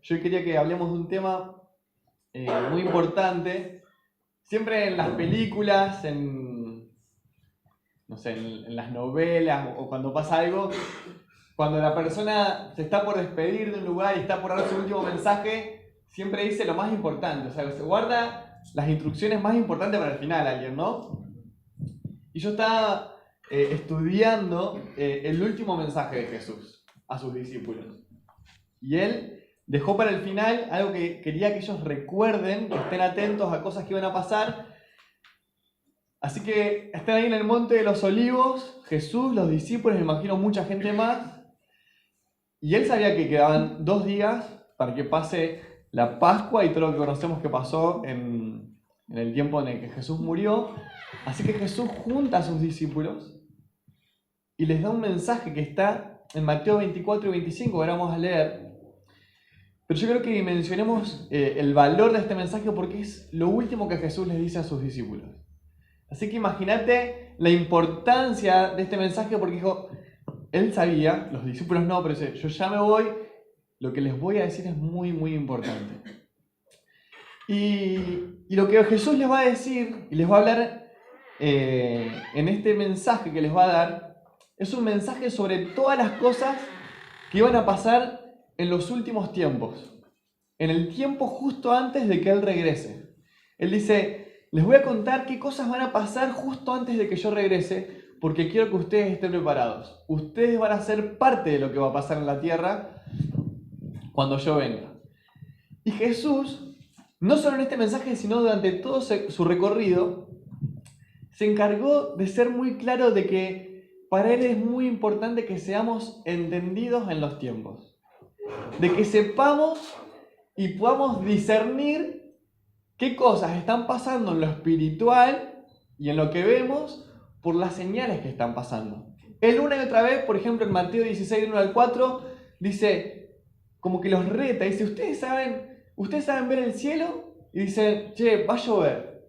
Yo quería que hablemos de un tema muy importante. Siempre en las películas, no sé, en las novelas o cuando pasa algo, cuando la persona se está por despedir de un lugar y está por dar su último mensaje, siempre dice lo más importante. O sea, se guarda las instrucciones más importantes para el final alguien, ¿no? Y yo estaba estudiando el último mensaje de Jesús a sus discípulos. Y él dejó para el final algo que quería que ellos recuerden, que estén atentos a cosas que iban a pasar. Así que están ahí en el Monte de los Olivos, Jesús, los discípulos, me imagino mucha gente más. Y él sabía que quedaban 2 días para que pase la Pascua y todo lo que conocemos que pasó en el tiempo en el que Jesús murió. Así que Jesús junta a sus discípulos y les da un mensaje que está en Mateo 24 y 25, que ahora vamos a leer. Pero yo creo que mencionemos el valor de este mensaje porque es lo último que Jesús les dice a sus discípulos. Así que imagínate la importancia de este mensaje porque dijo, él sabía, los discípulos no, pero dice, yo ya me voy, lo que les voy a decir es muy, muy importante. Y lo que Jesús les va a decir y les va a hablar en este mensaje que les va a dar, es un mensaje sobre todas las cosas que iban a pasar en los últimos tiempos, en el tiempo justo antes de que Él regrese. Él dice, les voy a contar qué cosas van a pasar justo antes de que yo regrese, porque quiero que ustedes estén preparados. Ustedes van a ser parte de lo que va a pasar en la tierra cuando yo venga. Y Jesús, no solo en este mensaje, sino durante todo su recorrido, se encargó de ser muy claro de que para Él es muy importante que seamos entendidos en los tiempos. De que sepamos y podamos discernir qué cosas están pasando en lo espiritual y en lo que vemos por las señales que están pasando. Él una y otra vez, por ejemplo en Mateo 16, 1 al 4, dice, como que los reta, dice, ¿ustedes saben ver el cielo? Y dicen, che, va a llover.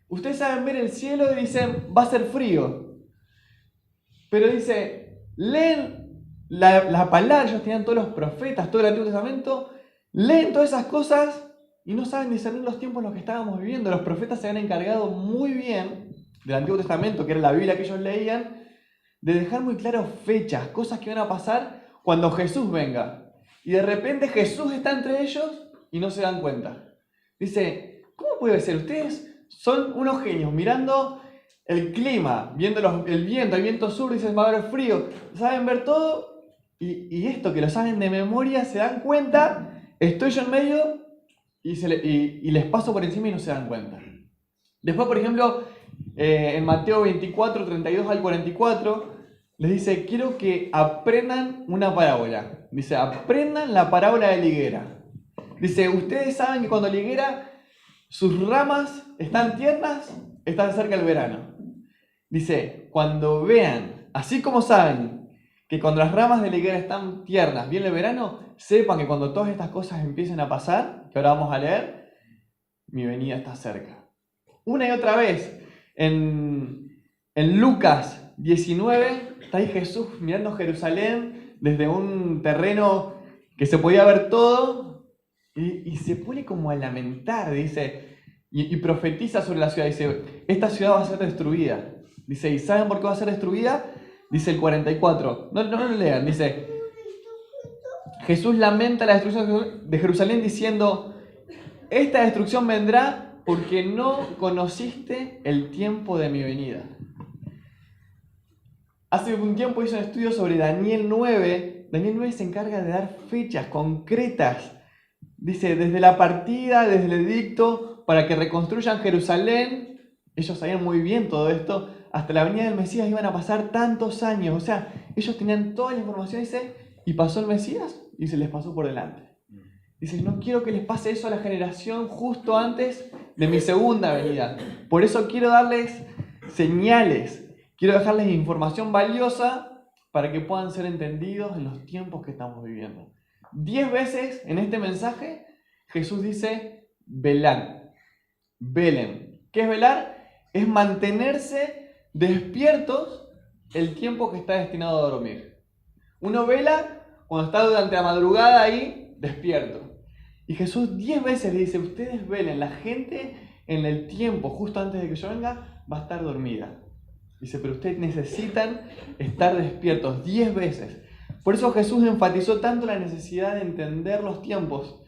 Ustedes saben ver el cielo y dicen, va a ser frío. Pero dice, leen la palabra, ellos tenían todos los profetas, todo el Antiguo Testamento, leen todas esas cosas y no saben discernir los tiempos en los que estábamos viviendo. Los profetas se habían encargado muy bien del Antiguo Testamento, que era la Biblia que ellos leían, de dejar muy claras fechas, cosas que van a pasar cuando Jesús venga. Y de repente Jesús está entre ellos y no se dan cuenta. Dice, ¿cómo puede ser? Ustedes son unos genios mirando el clima, viendo el viento sur, dicen va a haber frío, saben ver todo y esto que lo saben de memoria se dan cuenta, estoy yo en medio y les paso por encima y no se dan cuenta. Después, por ejemplo, en Mateo 24, 32 al 44, les dice, quiero que aprendan una parábola. Dice, aprendan la parábola de la higuera. Dice, ustedes saben que cuando la higuera, sus ramas están tiernas, están cerca del verano. Dice, cuando vean, así como saben que cuando las ramas de la higuera están tiernas, viene el verano, sepan que cuando todas estas cosas empiecen a pasar, que ahora vamos a leer, mi venida está cerca. Una y otra vez, en Lucas 19, está ahí Jesús mirando Jerusalén desde un terreno que se podía ver todo y se pone como a lamentar, dice, y profetiza sobre la ciudad, dice, esta ciudad va a ser destruida. Dice, ¿y saben por qué va a ser destruida? Dice el 44, no lo lean, dice, Jesús lamenta la destrucción de Jerusalén diciendo, esta destrucción vendrá porque no conociste el tiempo de mi venida. Hace un tiempo hice un estudio sobre Daniel 9. Daniel 9 se encarga de dar fechas concretas. Dice, desde la partida, desde el edicto, para que reconstruyan Jerusalén. Ellos sabían muy bien todo esto. Hasta la venida del Mesías iban a pasar tantos años. O sea, ellos tenían toda la información, dice, y pasó el Mesías y se les pasó por delante. Dice, no quiero que les pase eso a la generación justo antes de mi segunda venida. Por eso quiero darles señales. Quiero dejarles información valiosa para que puedan ser entendidos en los tiempos que estamos viviendo. 10 veces en este mensaje Jesús dice, velad, velen. ¿Qué es velar? Es mantenerse despiertos el tiempo que está destinado a dormir. Uno vela cuando está durante la madrugada ahí despierto. Y Jesús 10 veces le dice, ustedes velen, la gente en el tiempo, justo antes de que yo venga, va a estar dormida. Dice, pero ustedes necesitan estar despiertos 10 veces. Por eso Jesús enfatizó tanto la necesidad de entender los tiempos.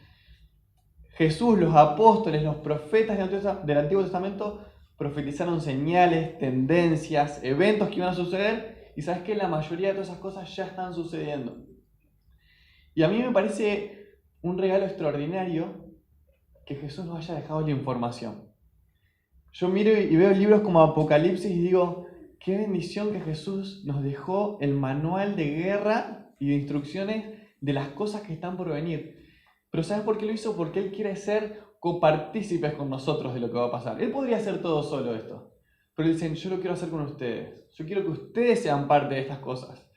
Jesús, los apóstoles, los profetas del Antiguo Testamento profetizaron señales, tendencias, eventos que iban a suceder. Y sabes que la mayoría de todas esas cosas ya están sucediendo. Y a mí me parece un regalo extraordinario que Jesús nos haya dejado la información. Yo miro y veo libros como Apocalipsis y digo, qué bendición que Jesús nos dejó el manual de guerra y de instrucciones de las cosas que están por venir. Pero ¿sabes por qué lo hizo? Porque Él quiere ser copartícipes con nosotros de lo que va a pasar. Él podría hacer todo solo esto, pero Él dice, yo lo quiero hacer con ustedes. Yo quiero que ustedes sean parte de estas cosas.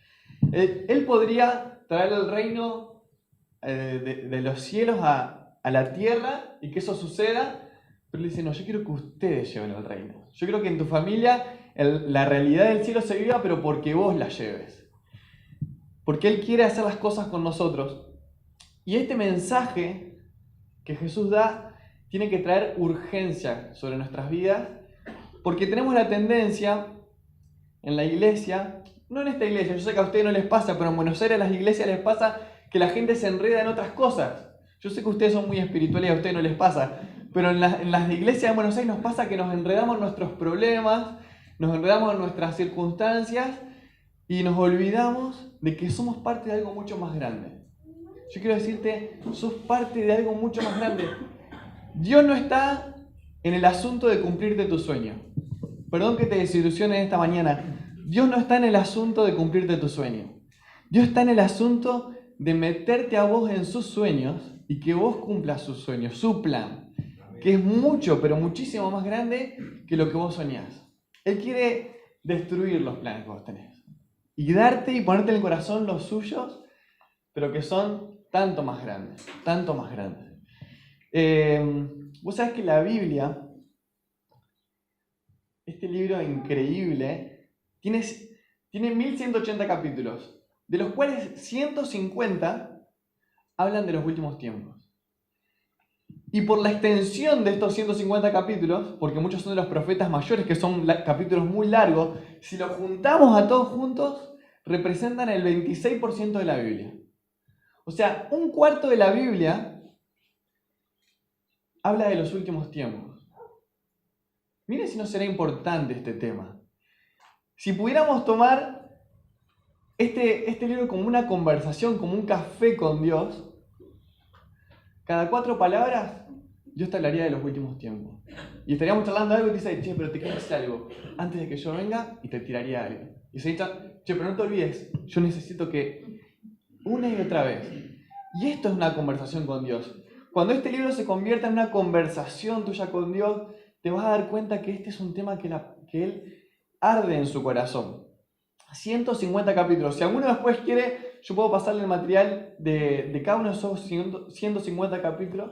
Él podría traer el reino de los cielos a la tierra y que eso suceda, pero Él dice, no, yo quiero que ustedes lleven el reino. Yo quiero que en tu familia la realidad del cielo se viva, pero porque vos la lleves. Porque Él quiere hacer las cosas con nosotros. Y este mensaje que Jesús da tiene que traer urgencia sobre nuestras vidas, porque tenemos la tendencia en la iglesia, no en esta iglesia, yo sé que a ustedes no les pasa, pero en Buenos Aires a las iglesias les pasa que la gente se enreda en otras cosas. Yo sé que ustedes son muy espirituales y a ustedes no les pasa, pero en las iglesias de Buenos Aires nos pasa que nos enredamos en nuestros problemas, nos enredamos en nuestras circunstancias y nos olvidamos de que somos parte de algo mucho más grande. Yo quiero decirte, sos parte de algo mucho más grande. Dios no está en el asunto de cumplirte tu sueño. Perdón que te desilusione esta mañana. Dios no está en el asunto de cumplirte tu sueño. Dios está en el asunto de meterte a vos en sus sueños y que vos cumplas sus sueños, su plan, que es mucho, pero muchísimo más grande que lo que vos soñás. Él quiere destruir los planes que vos tenés y darte y ponerte en el corazón los suyos, pero que son tanto más grandes, tanto más grandes. Vos sabés que la Biblia, este libro increíble, tiene 1180 capítulos, de los cuales 150 hablan de los últimos tiempos. Y por la extensión de estos 150 capítulos, porque muchos son de los profetas mayores, que son capítulos muy largos, si los juntamos a todos juntos, representan el 26% de la Biblia. O sea, un cuarto de la Biblia habla de los últimos tiempos. Miren si no será importante este tema. Si pudiéramos tomar este libro como una conversación, como un café con Dios, cada 4 palabras, Dios te hablaría de los últimos tiempos. Y estaríamos charlando algo y te dice, che, pero te quiero decir algo antes de que yo venga, y te tiraría algo. Y se dice, che, pero no te olvides, yo necesito que una y otra vez. Y esto es una conversación con Dios. Cuando este libro se convierta en una conversación tuya con Dios, te vas a dar cuenta que este es un tema que Él arde en su corazón. 150 capítulos. Si alguno después quiere, yo puedo pasarle el material de cada uno de esos 150 capítulos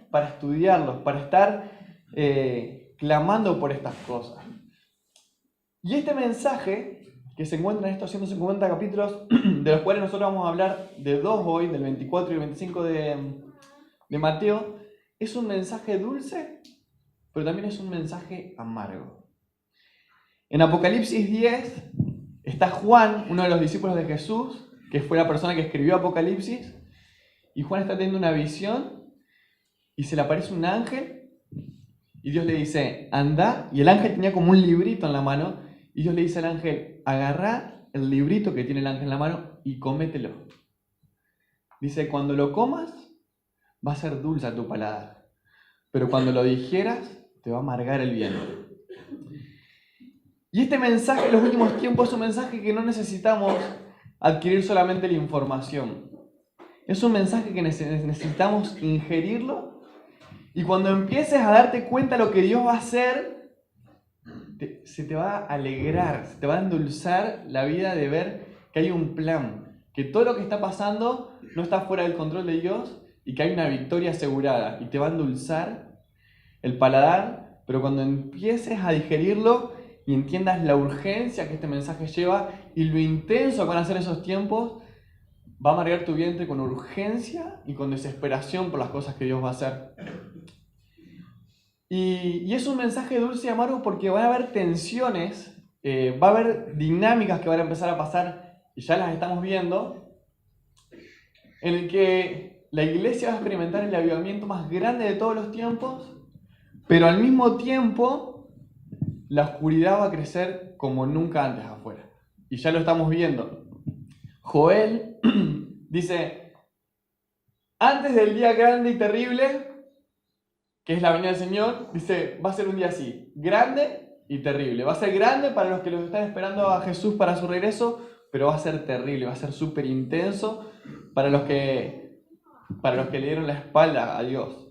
para estudiarlos, para estar clamando por estas cosas. Y este mensaje que se encuentra en estos 150 capítulos, de los cuales nosotros vamos a hablar de 2 hoy, del 24 y el 25 de Mateo, es un mensaje dulce, pero también es un mensaje amargo. En Apocalipsis 10 está Juan, uno de los discípulos de Jesús, que fue la persona que escribió Apocalipsis, y Juan está teniendo una visión y se le aparece un ángel y Dios le dice, anda, y el ángel tenía como un librito en la mano y Dios le dice al ángel, agarrá el librito que tiene el ángel en la mano y cómetelo. Dice, cuando lo comas va a ser dulce a tu paladar, pero cuando lo digieras te va a amargar el vientre. Y este mensaje en los últimos tiempos es un mensaje que no necesitamos adquirir solamente la información. Es un mensaje que necesitamos ingerirlo y cuando empieces a darte cuenta de lo que Dios va a hacer, se te va a alegrar, se te va a endulzar la vida de ver que hay un plan, que todo lo que está pasando no está fuera del control de Dios y que hay una victoria asegurada y te va a endulzar el paladar, pero cuando empieces a digerirlo y entiendas la urgencia que este mensaje lleva y lo intenso que van a ser esos tiempos, va a amargar tu vientre con urgencia y con desesperación por las cosas que Dios va a hacer. Y es un mensaje dulce y amargo porque van a haber tensiones, va a haber dinámicas que van a empezar a pasar, y ya las estamos viendo, en el que la iglesia va a experimentar el avivamiento más grande de todos los tiempos, pero al mismo tiempo la oscuridad va a crecer como nunca antes afuera. Y ya lo estamos viendo. Joel dice, antes del día grande y terrible, que es la venida del Señor, dice, va a ser un día así, grande y terrible. Va a ser grande para los que los están esperando a Jesús para su regreso, pero va a ser terrible, va a ser súper intenso para los que le dieron la espalda a Dios.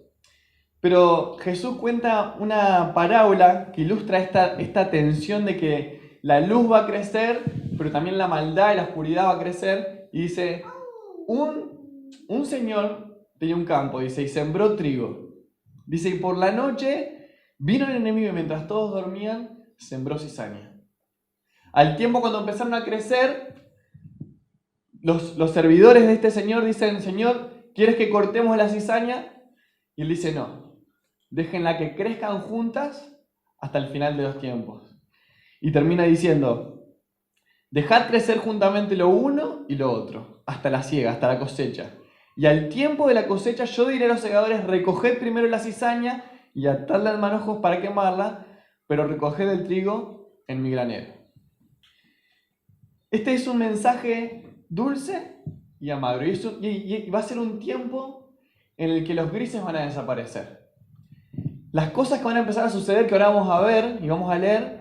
Pero Jesús cuenta una parábola que ilustra esta tensión de que la luz va a crecer, pero también la maldad y la oscuridad va a crecer. Y dice, un señor tenía un campo, dice, y sembró trigo. Dice, y por la noche vino el enemigo y mientras todos dormían, sembró cizaña. Al tiempo, cuando empezaron a crecer, los servidores de este señor dicen, Señor, ¿quieres que cortemos la cizaña? Y él dice, no, déjenla que crezcan juntas hasta el final de los tiempos. Y termina diciendo, dejad crecer juntamente lo uno y lo otro, hasta la siega, hasta la cosecha. Y al tiempo de la cosecha yo diré a los segadores, recoged primero la cizaña y atadla en manojos para quemarla, pero recoged el trigo en mi granero. Este es un mensaje dulce y amargo. Y va a ser un tiempo en el que los grises van a desaparecer. Las cosas que van a empezar a suceder, que ahora vamos a ver y vamos a leer,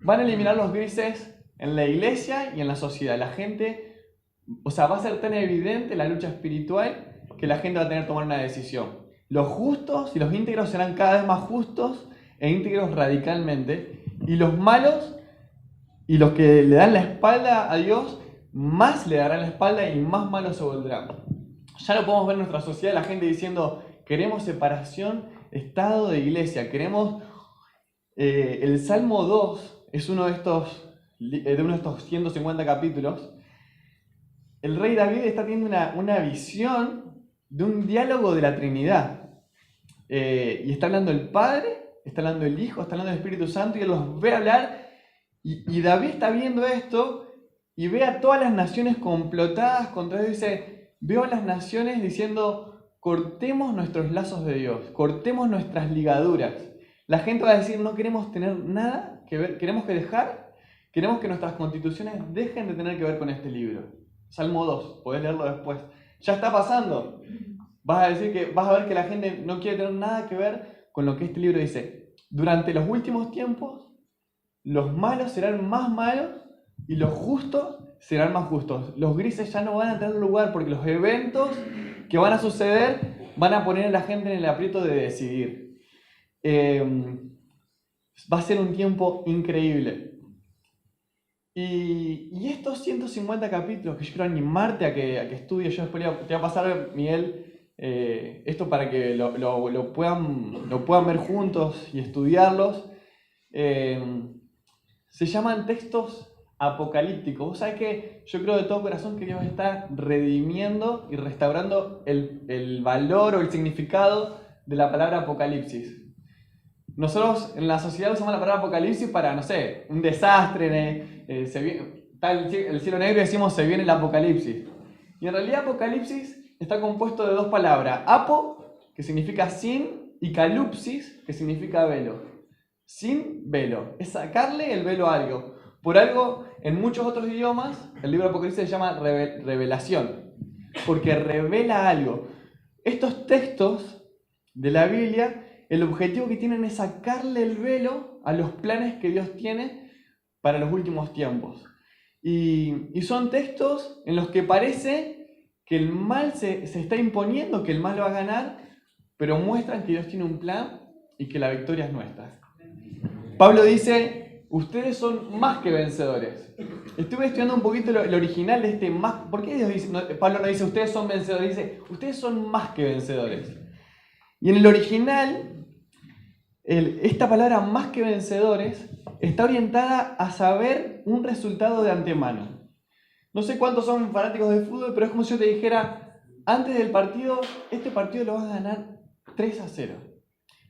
van a eliminar los grises en la iglesia y en la sociedad. La gente... O sea, va a ser tan evidente la lucha espiritual que la gente va a tener que tomar una decisión. Los justos y los íntegros serán cada vez más justos e íntegros radicalmente. Y los malos y los que le dan la espalda a Dios, más le darán la espalda y más malos se volverán. Ya lo podemos ver en nuestra sociedad, la gente diciendo, queremos separación, Estado de iglesia. Queremos... el Salmo 2 es uno de estos 150 capítulos. El rey David está teniendo una visión de un diálogo de la Trinidad. Y está hablando el Padre, está hablando el Hijo, está hablando el Espíritu Santo, y él los ve hablar. Y David está viendo esto y ve a todas las naciones complotadas contra Dios. Dice, veo a las naciones diciendo, cortemos nuestros lazos de Dios, cortemos nuestras ligaduras. La gente va a decir, no queremos tener nada que ver, queremos que nuestras constituciones dejen de tener que ver con este libro. Salmo 2, podés leerlo después. Ya está pasando. Vas a ver que la gente no quiere tener nada que ver con lo que este libro dice. Durante los últimos tiempos, los malos serán más malos y los justos serán más justos. Los grises ya no van a tener lugar porque los eventos que van a suceder van a poner a la gente en el aprieto de decidir. Va a ser un tiempo increíble. Y estos 150 capítulos que yo quiero animarte a que estudies, yo después te voy a pasar, Miguel, esto para que lo puedan ver juntos y estudiarlos. Se llaman textos apocalípticos. Vos sabés que yo creo de todo corazón que Dios está redimiendo y restaurando el valor o el significado de la palabra apocalipsis. Nosotros en la sociedad usamos la palabra apocalipsis para, no sé, un desastre, está el cielo negro y decimos se viene el apocalipsis. Y en realidad apocalipsis está compuesto de dos palabras, apo, que significa sin, y calupsis, que significa velo. Sin velo, es sacarle el velo a algo. Por algo, en muchos otros idiomas, el libro de Apocalipsis se llama revelación, porque revela algo. Estos textos de la Biblia, el objetivo que tienen es sacarle el velo a los planes que Dios tiene para los últimos tiempos. Y son textos en los que parece que el mal se está imponiendo, que el mal va a ganar, pero muestran que Dios tiene un plan y que la victoria es nuestra. Pablo dice, ustedes son más que vencedores. Estuve estudiando un poquito el original de este más. ¿Por qué Pablo no dice ustedes son vencedores? Dice, ustedes son más que vencedores. Y en el original, esta palabra más que vencedores está orientada a saber un resultado de antemano. No sé cuántos son fanáticos de fútbol, pero es como si yo te dijera, antes del partido, este partido lo vas a ganar 3-0.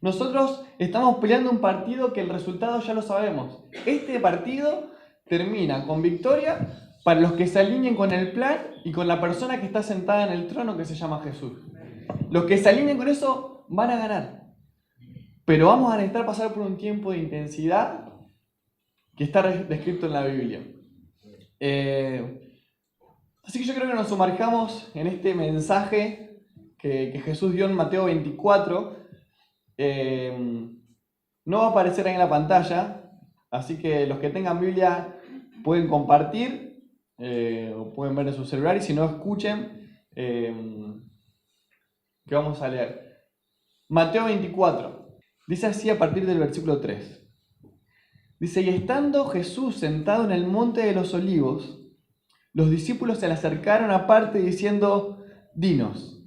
Nosotros estamos peleando un partido que el resultado ya lo sabemos. Este partido termina con victoria para los que se alineen con el plan y con la persona que está sentada en el trono que se llama Jesús. Los que se alineen con eso van a ganar. Pero vamos a necesitar pasar por un tiempo de intensidad que está descrito en la Biblia. Así que yo creo que nos sumerjamos en este mensaje que Jesús dio en Mateo 24. No va a aparecer ahí en la pantalla, así que los que tengan Biblia pueden compartir o pueden ver en su celular, y si no, escuchen que vamos a leer. Mateo 24, dice así a partir del versículo 3. Dice: y estando Jesús sentado en el monte de los olivos, los discípulos se le acercaron aparte diciendo: dinos,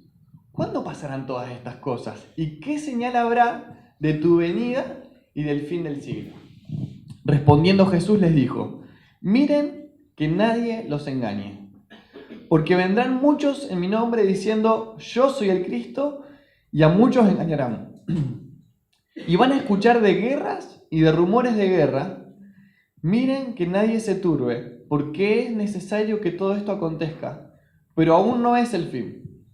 ¿cuándo pasarán todas estas cosas? ¿Y qué señal habrá de tu venida y del fin del siglo? Respondiendo Jesús les dijo: miren que nadie los engañe, porque vendrán muchos en mi nombre diciendo: yo soy el Cristo, y a muchos engañarán. Y van a escuchar de guerras y de rumores de guerra. Miren que nadie se turbe, porque es necesario que todo esto acontezca, pero aún no es el fin.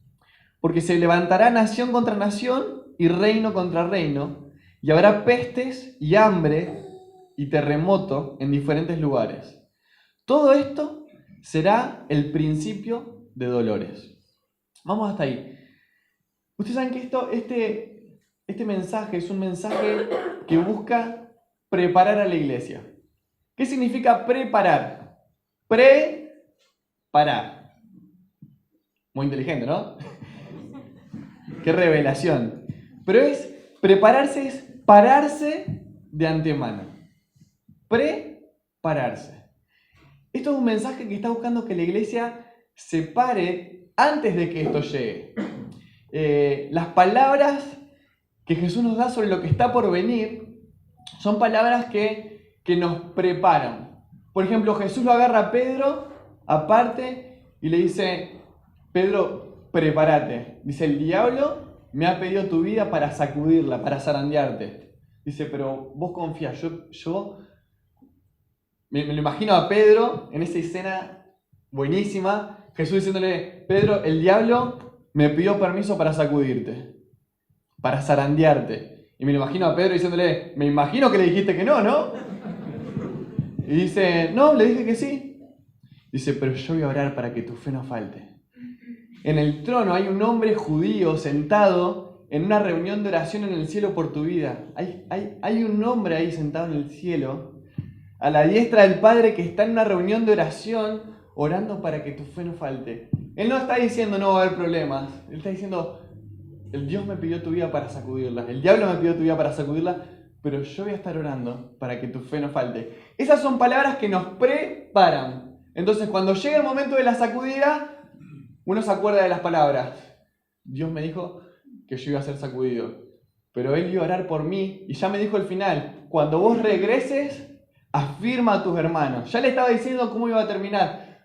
Porque se levantará nación contra nación y reino contra reino, y habrá pestes y hambre y terremoto en diferentes lugares. Todo esto será el principio de dolores. Vamos hasta ahí. Ustedes saben que este mensaje es un mensaje que busca preparar a la iglesia. ¿Qué significa preparar? Preparar. Muy inteligente, ¿no? Qué revelación. Pero prepararse es pararse de antemano. Prepararse. Esto es un mensaje que está buscando que la iglesia se pare antes de que esto llegue. Las palabras que Jesús nos da sobre lo que está por venir son palabras que nos preparan. Por ejemplo, Jesús lo agarra a Pedro aparte y le dice: Pedro, prepárate. Dice: el diablo me ha pedido tu vida para sacudirla, para zarandearte. Dice: pero vos confía. Yo me lo imagino a Pedro en esa escena buenísima, Jesús diciéndole: Pedro, el diablo me pidió permiso para sacudirte, para zarandearte. Y me lo imagino a Pedro diciéndole: me imagino que le dijiste que no, ¿no? Y dice: no, le dije que sí. Dice: pero yo voy a orar para que tu fe no falte. En el trono hay un hombre judío sentado en una reunión de oración en el cielo por tu vida. Hay un hombre ahí sentado en el cielo, a la diestra del Padre, que está en una reunión de oración orando para que tu fe no falte. Él no está diciendo: no va a haber problemas. Él está diciendo: el Dios me pidió tu vida para sacudirla, el diablo me pidió tu vida para sacudirla, pero yo voy a estar orando para que tu fe no falte. Esas son palabras que nos preparan. Entonces, cuando llega el momento de la sacudida, uno se acuerda de las palabras: Dios me dijo que yo iba a ser sacudido, pero Él iba a orar por mí, y ya me dijo el final: cuando vos regreses, afirma a tus hermanos. Ya le estaba diciendo cómo iba a terminar.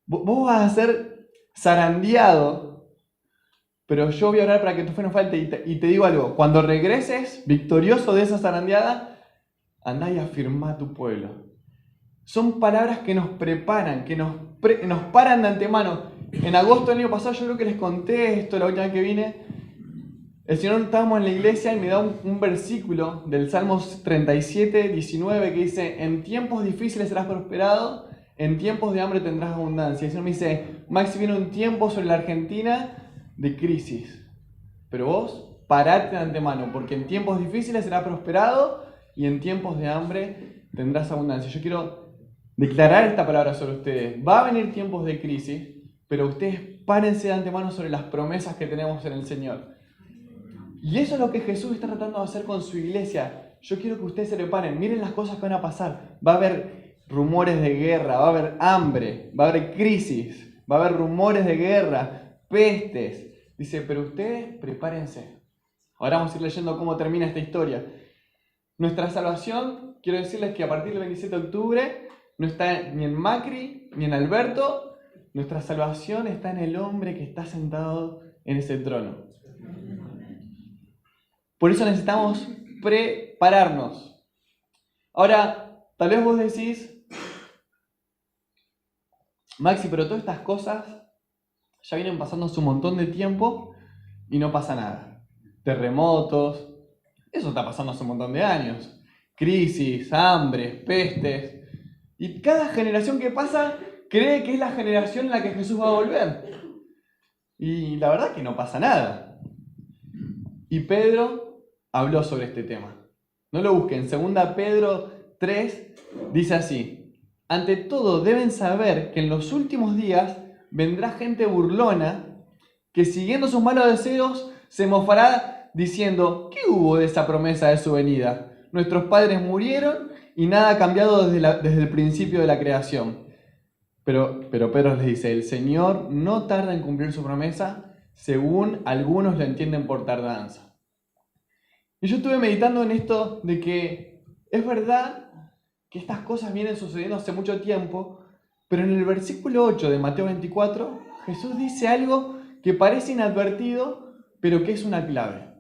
Vos vas a ser zarandeado, pero yo voy a orar para que tu fe no falte. Y te digo algo: cuando regreses victorioso de esa zarandeada, andá y afirmá a tu pueblo. Son palabras que nos preparan, que nos paran de antemano. En agosto del año pasado yo creo que les conté esto la última vez que vine. El Señor, estábamos en la iglesia y me da un versículo del Salmos 37, 19 que dice: en tiempos difíciles serás prosperado, en tiempos de hambre tendrás abundancia. Y el Señor me dice: Maxi, viene un tiempo sobre la Argentina de crisis, pero vos parate de antemano, porque en tiempos difíciles serás prosperado y en tiempos de hambre tendrás abundancia. Yo quiero declarar esta palabra sobre ustedes. Va a venir tiempos de crisis, pero ustedes párense de antemano sobre las promesas que tenemos en el Señor. Y eso es lo que Jesús está tratando de hacer con su iglesia. Yo quiero que ustedes se preparen. Miren las cosas que van a pasar. Va a haber rumores de guerra, va a haber hambre, va a haber crisis, va a haber rumores de guerra, pestes. Dice: pero ustedes prepárense. Ahora vamos a ir leyendo cómo termina esta historia. Nuestra salvación, quiero decirles que a partir del 27 de octubre no está ni en Macri, ni en Alberto, Nuestra salvación está en el hombre que está sentado en ese trono. Por eso necesitamos prepararnos. Ahora, tal vez vos decís, Maxi, pero todas estas cosas ya vienen pasando hace un montón de tiempo y no pasa nada. Terremotos, eso está pasando hace un montón de años. Crisis, hambres, pestes. Y cada generación que pasa cree que es la generación en la que Jesús va a volver. Y la verdad es que no pasa nada. Y Pedro habló sobre este tema. No lo busquen. 2 Pedro 3 dice así: ante todo deben saber que en los últimos días vendrá gente burlona que siguiendo sus malos deseos se mofará diciendo: ¿qué hubo de esa promesa de su venida? Nuestros padres murieron y nada ha cambiado desde el principio de la creación. Pero Pedro les dice: el Señor no tarda en cumplir su promesa, según algunos lo entienden por tardanza. Y yo estuve meditando en esto de que es verdad que estas cosas vienen sucediendo hace mucho tiempo, pero en el versículo 8 de Mateo 24, Jesús dice algo que parece inadvertido, pero que es una clave.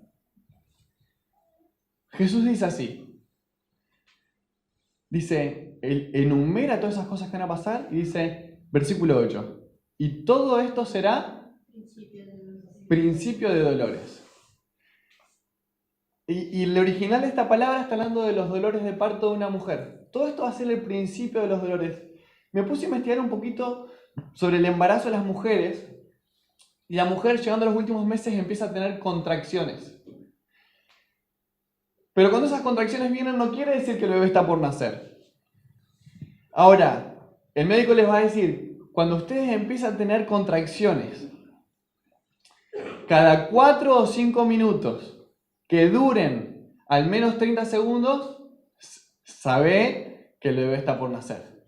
Jesús dice así. Dice, él enumera todas esas cosas que van a pasar y dice, versículo 8, y todo esto será principio de dolores. Y el original de esta palabra está hablando de los dolores de parto de una mujer. Todo esto va a ser el principio de los dolores. Me puse a investigar un poquito sobre el embarazo de las mujeres y la mujer llegando a los últimos meses empieza a tener contracciones. Pero cuando esas contracciones vienen no quiere decir que el bebé está por nacer. Ahora, el médico les va a decir, cuando ustedes empiezan a tener contracciones, cada 4 o 5 minutos que duren al menos 30 segundos, sabe que el bebé está por nacer.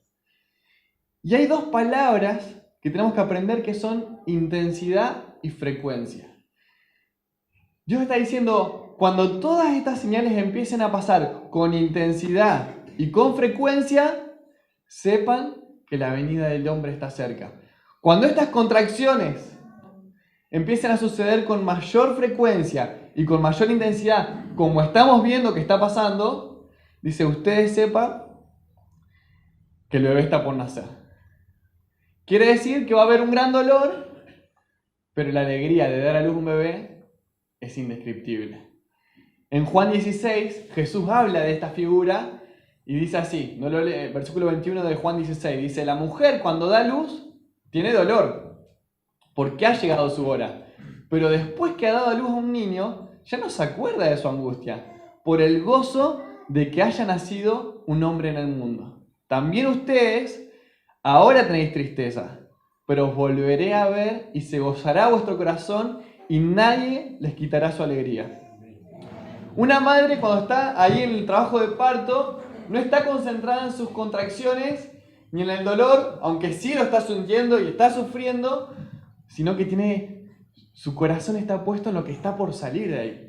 Y hay 2 palabras que tenemos que aprender que son intensidad y frecuencia. Dios está diciendo, cuando todas estas señales empiecen a pasar con intensidad y con frecuencia, sepan que la venida del hombre está cerca. Cuando estas contracciones empiecen a suceder con mayor frecuencia y con mayor intensidad, como estamos viendo que está pasando, dice, ustedes sepan que el bebé está por nacer. Quiere decir que va a haber un gran dolor, pero la alegría de dar a luz un bebé es indescriptible. En Juan 16, Jesús habla de esta figura y dice así, no lo lee, versículo 21 de Juan 16, dice, la mujer cuando da luz tiene dolor, porque ha llegado su hora. Pero después que ha dado a luz a un niño, ya no se acuerda de su angustia, por el gozo de que haya nacido un hombre en el mundo. También ustedes ahora tenéis tristeza, pero os volveré a ver y se gozará vuestro corazón y nadie les quitará su alegría. Una madre cuando está ahí en el trabajo de parto, no está concentrada en sus contracciones ni en el dolor, aunque sí lo está sintiendo y está sufriendo, sino que su corazón está puesto en lo que está por salir de ahí.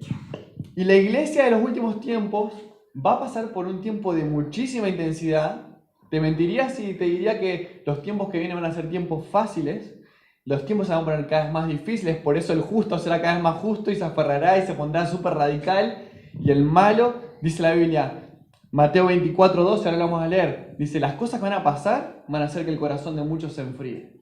Y la iglesia de los últimos tiempos va a pasar por un tiempo de muchísima intensidad. Te mentiría si te diría que los tiempos que vienen van a ser tiempos fáciles. Los tiempos se van a poner cada vez más difíciles, por eso el justo será cada vez más justo y se aferrará y se pondrá súper radical. Y el malo, dice la Biblia, Mateo 24:12, ahora lo vamos a leer, dice, las cosas que van a pasar van a hacer que el corazón de muchos se enfríe.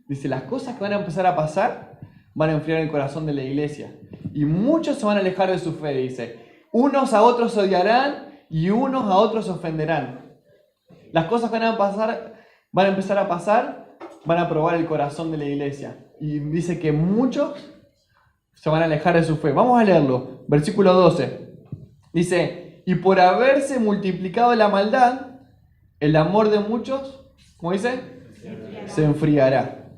Dice, las cosas que van a empezar a pasar van a enfriar el corazón de la iglesia. Y muchos se van a alejar de su fe, dice. Unos a otros odiarán y unos a otros ofenderán. Las cosas que van a empezar a pasar, van a probar el corazón de la iglesia. Y dice que muchos se van a alejar de su fe. Vamos a leerlo. Versículo 12. Dice, y por haberse multiplicado la maldad, el amor de muchos, ¿cómo dice? Se enfriará.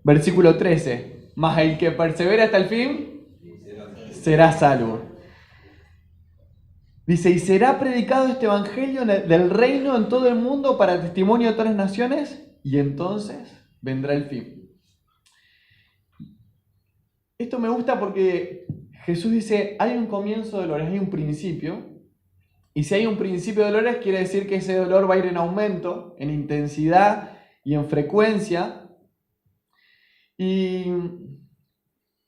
Versículo 13. Mas el que persevera hasta el fin será salvo. Dice, y será predicado este evangelio del reino en todo el mundo para testimonio de todas las naciones, y entonces vendrá el fin. Esto me gusta porque Jesús dice, hay un comienzo de dolores, hay un principio, y si hay un principio de dolores, quiere decir que ese dolor va a ir en aumento, en intensidad y en frecuencia,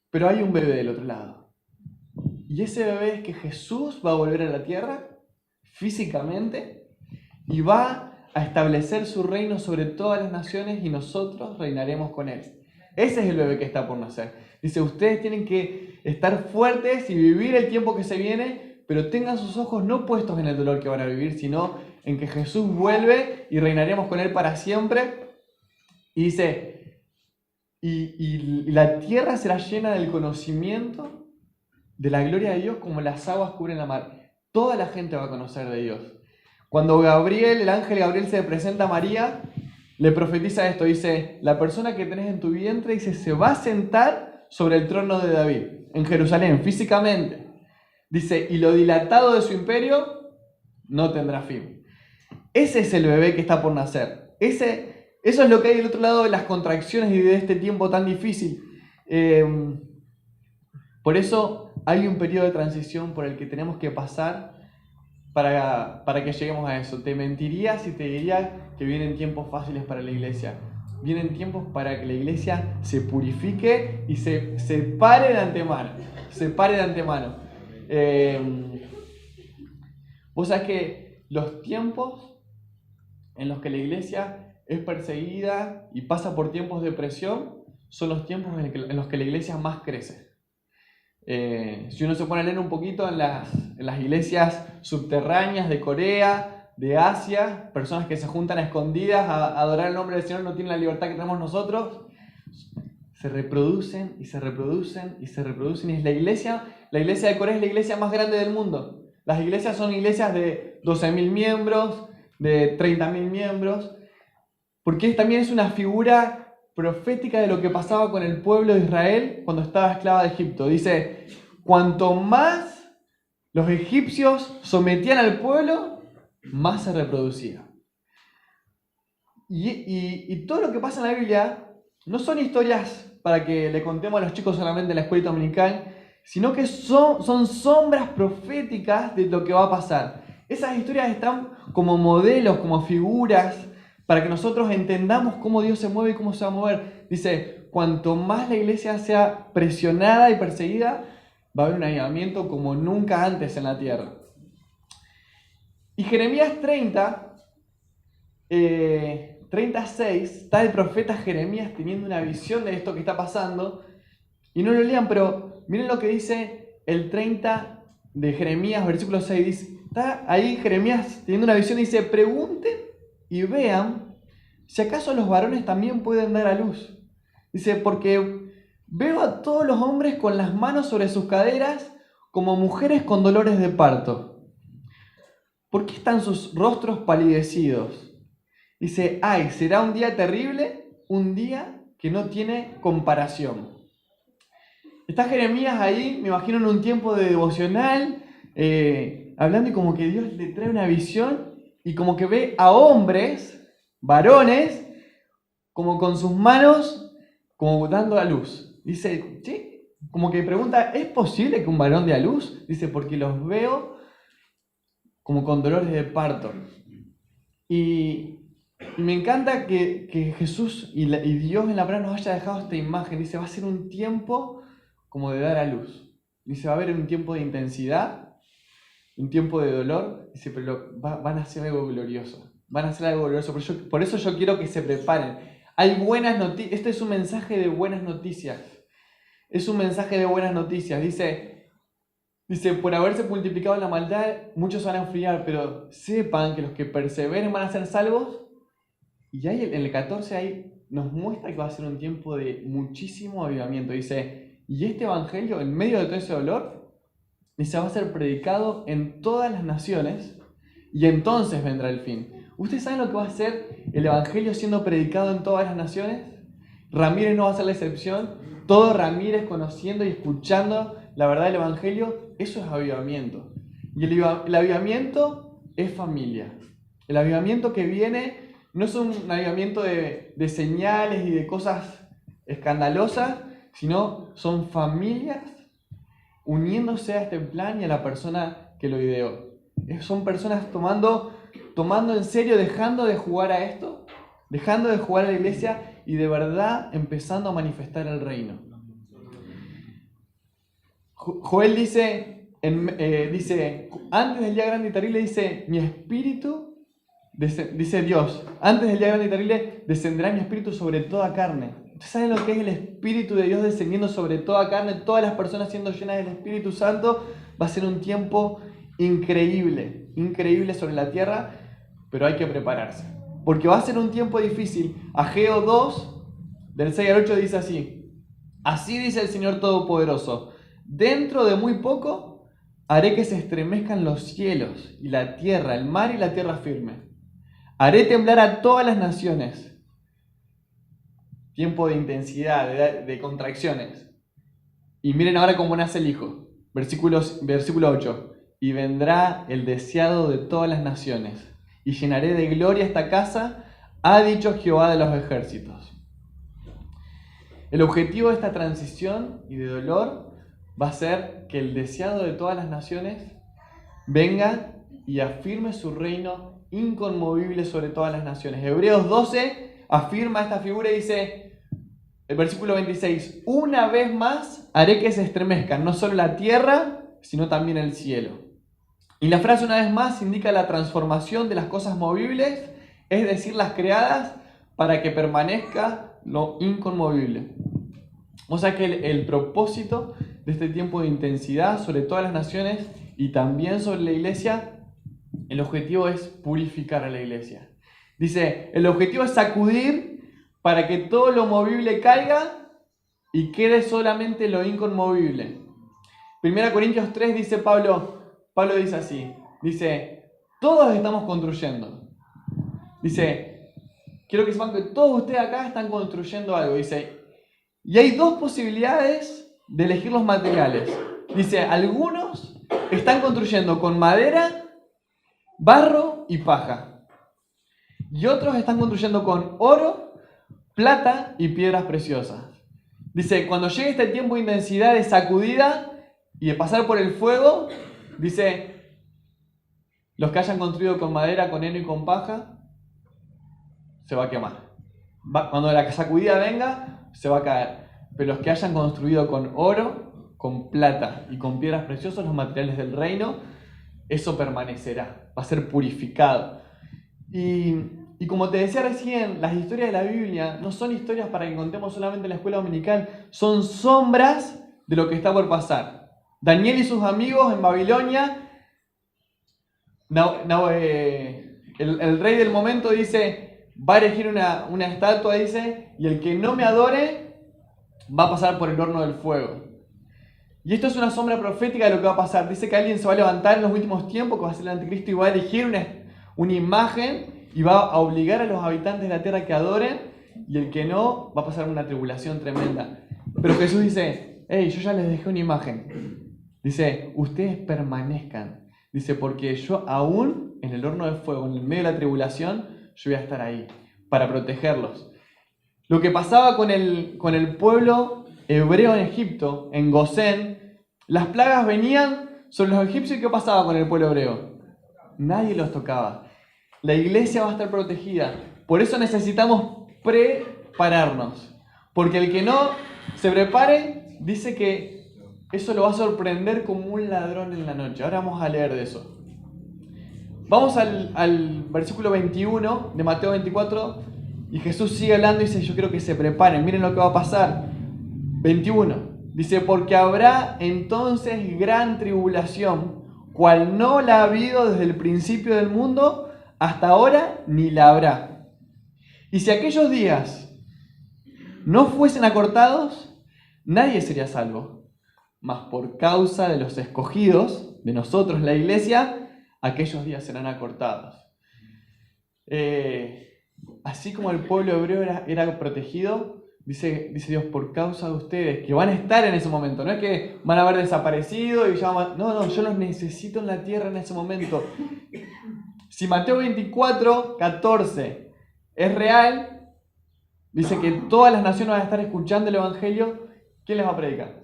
Pero hay un bebé del otro lado. Y ese bebé es que Jesús va a volver a la tierra físicamente y va a establecer su reino sobre todas las naciones y nosotros reinaremos con él. Ese es el bebé que está por nacer. Dice, ustedes tienen que estar fuertes y vivir el tiempo que se viene, pero tengan sus ojos no puestos en el dolor que van a vivir, sino en que Jesús vuelve y reinaremos con él para siempre. Y dice, y la tierra será llena del conocimiento de la gloria de Dios como las aguas cubren la mar. Toda la gente va a conocer de Dios. Cuando el ángel Gabriel se presenta a María, le profetiza esto, dice, la persona que tenés en tu vientre, dice, se va a sentar sobre el trono de David, en Jerusalén, físicamente. Dice, y lo dilatado de su imperio no tendrá fin. Ese es el bebé que está por nacer. Eso es lo que hay del otro lado de las contracciones y de este tiempo tan difícil. Por eso hay un periodo de transición por el que tenemos que pasar para que lleguemos a eso. Te mentiría si te diría que vienen tiempos fáciles para la iglesia. Vienen tiempos para que la iglesia se purifique y se pare de antemano. Vos sabés que los tiempos en los que la iglesia es perseguida y pasa por tiempos de presión son los tiempos en los que la iglesia más crece. Si uno se pone a leer un poquito en las iglesias subterráneas de Corea, de Asia, personas que se juntan a escondidas a adorar el nombre del Señor, no tienen la libertad que tenemos nosotros, se reproducen y se reproducen y se reproducen. Y es la iglesia de Corea es la iglesia más grande del mundo. Las iglesias son iglesias de 12.000 miembros, de 30.000 miembros, porque también es una figura profética de lo que pasaba con el pueblo de Israel cuando estaba esclava de Egipto. Dice, cuanto más los egipcios sometían al pueblo, más se reproducía. Y todo lo que pasa en la Biblia no son historias para que le contemos a los chicos solamente en la escuela dominical, sino que son sombras proféticas de lo que va a pasar. Esas historias están como modelos, como figuras, para que nosotros entendamos cómo Dios se mueve y cómo se va a mover. Dice, cuanto más la iglesia sea presionada y perseguida, va a haber un avivamiento como nunca antes en la tierra. Y Jeremías 36, está el profeta Jeremías teniendo una visión de esto que está pasando. Y no lo lean, pero miren lo que dice el 30 de Jeremías, versículo 6. Dice, está ahí Jeremías teniendo una visión y dice, pregunten y vean si acaso los varones también pueden dar a luz. Dice, porque veo a todos los hombres con las manos sobre sus caderas como mujeres con dolores de parto. ¿Por qué están sus rostros palidecidos? Dice, ay, será un día terrible, un día que no tiene comparación. Está Jeremías ahí, me imagino en un tiempo de devocional, hablando y como que Dios le trae una visión y como que ve a hombres, varones, como con sus manos, como dando a luz. Dice, ¿sí? Como que pregunta, ¿es posible que un varón dé a luz? Dice, porque los veo como con dolores de parto. Y me encanta que Jesús y Dios en la palabra nos haya dejado esta imagen. Dice, va a ser un tiempo como de dar a luz. Dice, va a haber un tiempo de intensidad, un tiempo de dolor. Dice, pero van a hacer algo glorioso. Van a hacer algo glorioso. Por eso yo quiero que se preparen. Hay buenas noticias. Este es un mensaje de buenas noticias. Es un mensaje de buenas noticias. Dice, por haberse multiplicado la maldad, muchos van a enfriar, pero sepan que los que perseveren van a ser salvos. Y ahí en el 14 ahí nos muestra que va a ser un tiempo de muchísimo avivamiento. Dice, y este evangelio, en medio de todo ese dolor, dice, va a ser predicado en todas las naciones y entonces vendrá el fin. ¿Ustedes saben lo que va a ser el evangelio siendo predicado en todas las naciones? Ramírez no va a ser la excepción. Todo Ramírez conociendo y escuchando la verdad del evangelio, eso es avivamiento. Y el avivamiento es familia. El avivamiento que viene no es un avivamiento de señales y de cosas escandalosas, sino son familias uniéndose a este plan y a la persona que lo ideó. Son personas tomando en serio, dejando de jugar a esto, dejando de jugar a la iglesia y de verdad empezando a manifestar el reino. Joel dice, antes del día grande y terrible, dice, mi espíritu, dice Dios, antes del día grande y terrible descenderá mi espíritu sobre toda carne. ¿Ustedes saben lo que es el Espíritu de Dios descendiendo sobre toda carne? Todas las personas siendo llenas del Espíritu Santo. Va a ser un tiempo increíble, increíble sobre la tierra, pero hay que prepararse. Porque va a ser un tiempo difícil. Ageo 2, del 6 al 8 dice así. Así dice el Señor Todopoderoso. Dentro de muy poco haré que se estremezcan los cielos y la tierra, el mar y la tierra firme. Haré temblar a todas las naciones. Tiempo de intensidad, de contracciones. Y miren ahora cómo nace el Hijo. Versículo 8. Y vendrá el deseado de todas las naciones, y llenaré de gloria esta casa, ha dicho Jehová de los ejércitos. El objetivo de esta transición y de dolor va a ser que el deseado de todas las naciones venga y afirme su reino inconmovible sobre todas las naciones. Hebreos 12 afirma esta figura y dice, el versículo 26, una vez más haré que se estremezcan no solo la tierra, sino también el cielo. Y la frase una vez más indica la transformación de las cosas movibles, es decir, las creadas, para que permanezca lo inconmovible. O sea que el propósito de este tiempo de intensidad sobre todas las naciones y también sobre la iglesia, el objetivo es purificar a la iglesia. Dice, el objetivo es sacudir para que todo lo movible caiga y quede solamente lo inconmovible. 1 Corintios 3 dice Pablo dice así, dice, todos estamos construyendo. Dice, quiero que sepan que todos ustedes acá están construyendo algo. Dice, y hay dos posibilidades de elegir los materiales. Dice, algunos están construyendo con madera, barro y paja. Y otros están construyendo con oro, plata y piedras preciosas. Dice, cuando llegue este tiempo de intensidad, de sacudida y de pasar por el fuego, dice, los que hayan construido con madera, con heno y con paja, se va a quemar. Cuando la sacudida venga, se va a caer. Pero los que hayan construido con oro, con plata y con piedras preciosas, los materiales del reino, eso permanecerá, va a ser purificado. Y como te decía recién, las historias de la Biblia no son historias para que contemos solamente en la escuela dominical, son sombras de lo que está por pasar. Daniel y sus amigos en Babilonia, el rey del momento dice, va a erigir una estatua, dice, y el que no me adore va a pasar por el horno del fuego. Y esto es una sombra profética de lo que va a pasar. Dice que alguien se va a levantar en los últimos tiempos, que va a ser el anticristo, y va a erigir una imagen y va a obligar a los habitantes de la tierra que adoren, y el que no va a pasar una tribulación tremenda. Pero Jesús dice, hey, yo ya les dejé una imagen. Dice, ustedes permanezcan. Dice, porque yo aún en el horno de fuego, en el medio de la tribulación, yo voy a estar ahí para protegerlos. Lo que pasaba con el pueblo hebreo en Egipto, en Gosén, las plagas venían sobre los egipcios y ¿qué pasaba con el pueblo hebreo? Nadie los tocaba. La iglesia va a estar protegida. Por eso necesitamos prepararnos. Porque el que no se prepare, dice que eso lo va a sorprender como un ladrón en la noche. Ahora vamos a leer de eso. Vamos al versículo 21 de Mateo 24 y Jesús sigue hablando y dice, yo quiero que se preparen, miren lo que va a pasar. 21, dice, porque habrá entonces gran tribulación, cual no la ha habido desde el principio del mundo hasta ahora, ni la habrá. Y si aquellos días no fuesen acortados, nadie sería salvo. Mas por causa de los escogidos, de nosotros la iglesia, aquellos días serán acortados. Así como el pueblo hebreo era protegido, dice Dios, por causa de ustedes, que van a estar en ese momento. No es que van a haber desaparecido y ya no, yo los necesito en la tierra en ese momento. Si Mateo 24, 14 es real, dice que todas las naciones van a estar escuchando el evangelio, ¿quién les va a predicar?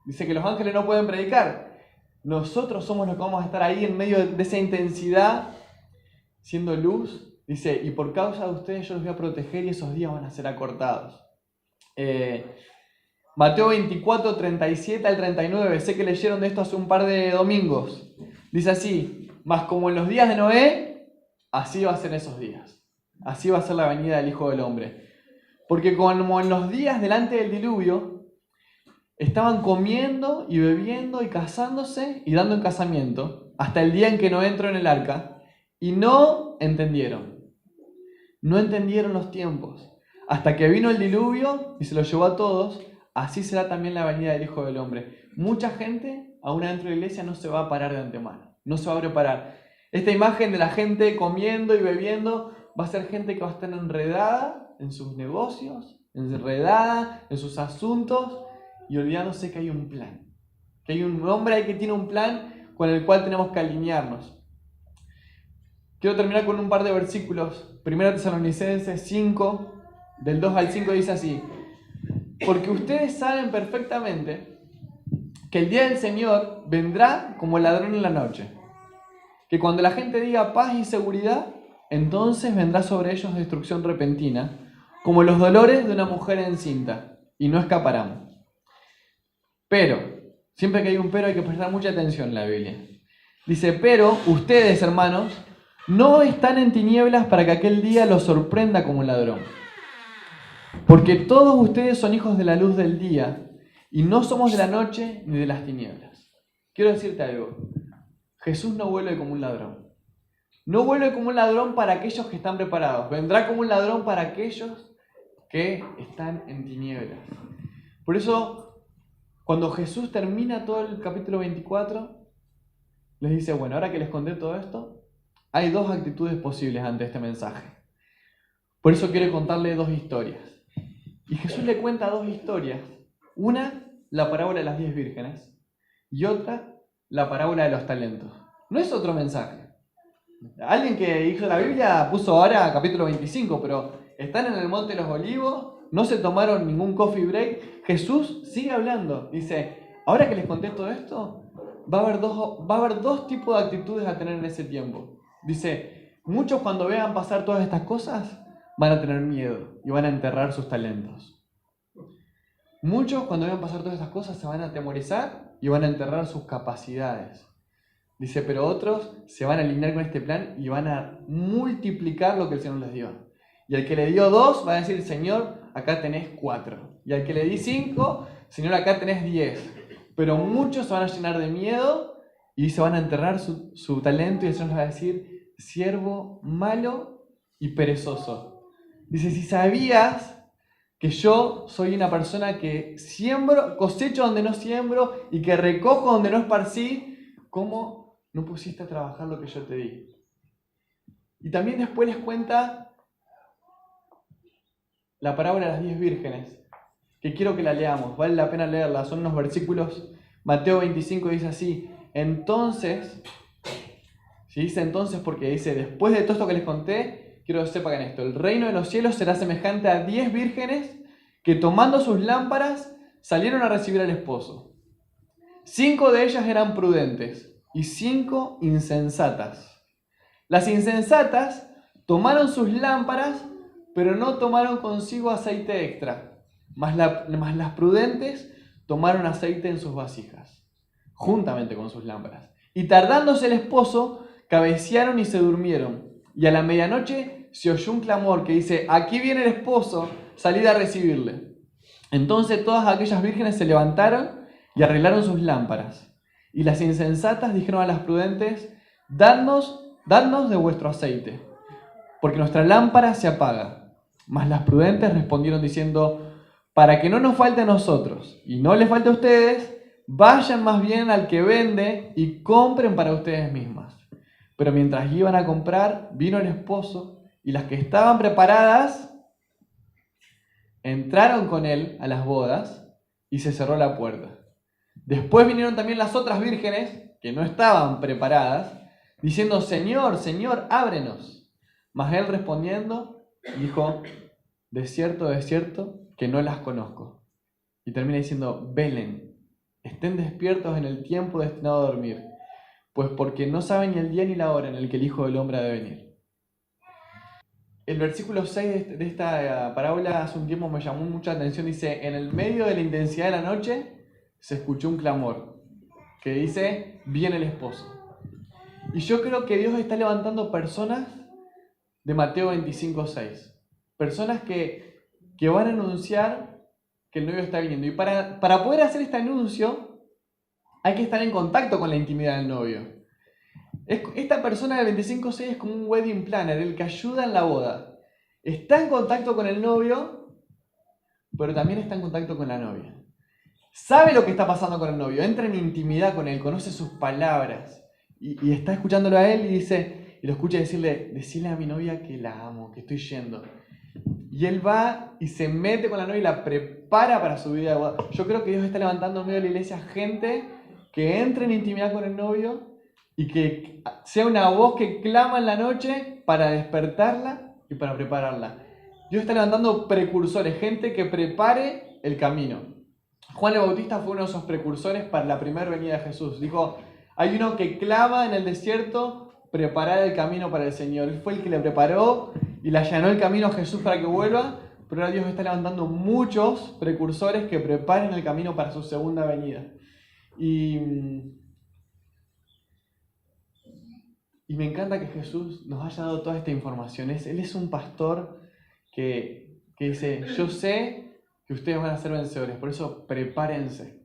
Dice que los ángeles no pueden predicar. Nosotros somos los que vamos a estar ahí en medio de esa intensidad, siendo luz Dice, y por causa de ustedes yo los voy a proteger y esos días van a ser acortados. Mateo 24, 37 al 39, sé que leyeron de esto hace un par de domingos. Dice así, mas como en los días de Noé, así va a ser esos días. Así va a ser la venida del Hijo del Hombre. Porque como en los días delante del diluvio, estaban comiendo y bebiendo y casándose y dando en casamiento, hasta el día en que Noé entró en el arca, y no entendieron. No entendieron los tiempos. Hasta que vino el diluvio y se los llevó a todos, así será también la venida del Hijo del Hombre. Mucha gente, aún dentro de la iglesia, no se va a parar de antemano. No se va a preparar. Esta imagen de la gente comiendo y bebiendo va a ser gente que va a estar enredada en sus negocios, enredada en sus asuntos y olvidándose que hay un plan. Que hay un hombre ahí que tiene un plan con el cual tenemos que alinearnos. Quiero terminar con un par de versículos. 1 Tesalonicenses 5, del 2 al 5 dice así: porque ustedes saben perfectamente que el día del Señor vendrá como ladrón en la noche. Que cuando la gente diga paz y seguridad, entonces vendrá sobre ellos destrucción repentina, como los dolores de una mujer encinta, y no escaparán. Pero, siempre que hay un pero hay que prestar mucha atención en la Biblia. Dice, pero ustedes, hermanos, no están en tinieblas para que aquel día los sorprenda como un ladrón. Porque todos ustedes son hijos de la luz del día, y no somos de la noche ni de las tinieblas. Quiero decirte algo. Jesús no vuelve como un ladrón. No vuelve como un ladrón para aquellos que están preparados. Vendrá como un ladrón para aquellos que están en tinieblas. Por eso, cuando Jesús termina todo el capítulo 24, les dice, bueno, ahora que les conté todo esto, hay dos actitudes posibles ante este mensaje. Por eso quiero contarle dos historias. Y Jesús le cuenta dos historias. Una, la parábola de las 10 vírgenes. Y otra, la parábola de los talentos. No es otro mensaje. Alguien que hizo la Biblia puso ahora capítulo 25, pero están en el Monte de los Olivos, no se tomaron ningún coffee break. Jesús sigue hablando. Dice, ahora que les conté todo esto, va a haber dos tipos de actitudes a tener en ese tiempo. Dice, muchos cuando vean pasar todas estas cosas, van a tener miedo y van a enterrar sus talentos. Muchos cuando vean pasar todas estas cosas se van a atemorizar y van a enterrar sus capacidades. Dice, pero otros se van a alinear con este plan y van a multiplicar lo que el Señor les dio. Y al que le dio 2 va a decir, Señor, acá tenés 4. Y al que le di 5, Señor, acá tenés 10. Pero muchos se van a llenar de miedo y se van a enterrar su talento y el Señor les va a decir, siervo malo y perezoso. Dice, si sabías que yo soy una persona que siembro, cosecho donde no siembro y que recojo donde no esparcí, ¿cómo no pusiste a trabajar lo que yo te di? Y también después les cuenta la parábola de las 10 vírgenes, que quiero que la leamos, vale la pena leerla, son unos versículos. Mateo 25 dice así, entonces, si dice entonces porque dice, después de todo esto que les conté, quiero que sepan esto, el reino de los cielos será semejante a 10 vírgenes que tomando sus lámparas salieron a recibir al esposo. 5 de ellas eran prudentes y 5 insensatas. Las insensatas tomaron sus lámparas, pero no tomaron consigo aceite extra, mas las prudentes tomaron aceite en sus vasijas, juntamente con sus lámparas. Y tardándose el esposo, cabecearon y se durmieron. Y a la medianoche se oyó un clamor que dice, aquí viene el esposo, salid a recibirle. Entonces todas aquellas vírgenes se levantaron y arreglaron sus lámparas. Y las insensatas dijeron a las prudentes, dadnos de vuestro aceite, porque nuestra lámpara se apaga. Mas las prudentes respondieron diciendo, para que no nos falte a nosotros y no les falte a ustedes, vayan más bien al que vende y compren para ustedes mismas. Pero mientras iban a comprar, vino el esposo y las que estaban preparadas entraron con él a las bodas y se cerró la puerta. Después vinieron también las otras vírgenes que no estaban preparadas, diciendo, Señor, Señor, ábrenos. Mas él respondiendo, dijo, de cierto, que no las conozco. Y termina diciendo, velen, estén despiertos en el tiempo destinado a dormir, pues porque no saben ni el día ni la hora en el que el Hijo del Hombre ha de venir. el versículo 6 de esta parábola hace un tiempo me llamó mucha atención. Dice, en el medio de la intensidad de la noche se escuchó un clamor que dice, viene el esposo. Y yo creo que Dios está levantando personas de Mateo 25:6. Personas que van a anunciar que el novio está viniendo. Y para poder hacer este anuncio hay que estar en contacto con la intimidad del novio. Esta persona del 25:6 es como un wedding planner, el que ayuda en la boda. Está en contacto con el novio, pero también está en contacto con la novia. Sabe lo que está pasando con el novio, entra en intimidad con él, conoce sus palabras y está escuchándolo a él y lo escucha decirle a mi novia que la amo, que estoy yendo. Y él va y se mete con la novia y la prepara para su vida de boda. Yo creo que Dios está levantando en medio de la iglesia gente que entre en intimidad con el novio y que sea una voz que clama en la noche para despertarla y para prepararla. Dios está levantando precursores, gente que prepare el camino. Juan el Bautista fue uno de esos precursores para la primera venida de Jesús. Dijo, hay uno que clama en el desierto, preparar el camino para el Señor. Él fue el que le preparó y le allanó el camino a Jesús para que vuelva, pero ahora Dios está levantando muchos precursores que preparen el camino para su segunda venida. Y me encanta que Jesús nos haya dado toda esta información. Él es un pastor que dice, yo sé que ustedes van a ser vencedores, por eso prepárense.